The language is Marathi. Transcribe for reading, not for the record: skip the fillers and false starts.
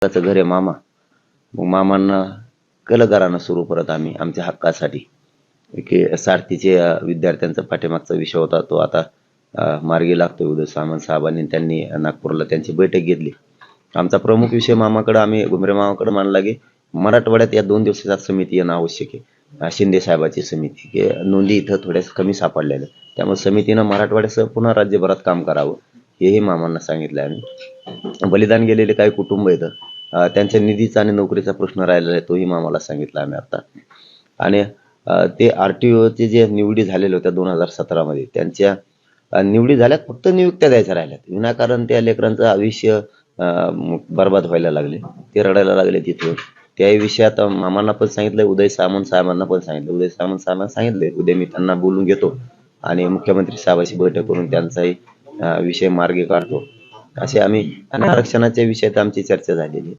त्याचं घर आहे मामा. मग मामांना केलं घराणं सुरू परत आम्ही आमच्या हक्कासाठी की सारथीचे विद्यार्थ्यांचा पाठीमागचा विषय होता तो आता मार्गी लागतोय. उदय सामंत साहेबांनी त्यांनी नागपूरला त्यांची बैठक घेतली. आमचा प्रमुख विषय मामाकडे आम्ही घुमरे मामाकडे मांडला की मराठवाड्यात या 2 दिवसात समिती येणं आवश्यक आहे. शिंदे साहेबाची समिती की नोंदी इथं थोड्याच कमी सापडलेल्या, त्यामुळे समितीनं मराठवाड्यासह पुन्हा राज्यभरात काम करावं हेही मामांना सांगितलं आम्ही. बलिदान गेलेले काही कुटुंब आहेत त्यांच्या निधीचा आणि नोकरीचा प्रश्न राहिलेला आहे तोही मामाला सांगितला आम्ही आता. आणि ते RTOचे जे निवडी झालेल्या होत्या 2017 मध्ये त्यांच्या निवडी झाल्यात, फक्त नियुक्त्या द्यायच्या राहिल्यात. विनाकारण त्या लेकरांचं आयुष्य बर्बाद व्हायला लागले, ते रडायला लागले तिथे. त्याही विषयात मामांना पण सांगितलंय, उदय सामंत साहेबांना पण सांगितलं. उदय सामंत साहेबांना सांगितलंय उद्या मी त्यांना बोलून घेतो आणि मुख्यमंत्री साहेबांशी बैठक करून त्यांचाही विषय मार्गी काढतो. असे आम्ही आरक्षणाच्या विषयात आमची चर्चा झालेली.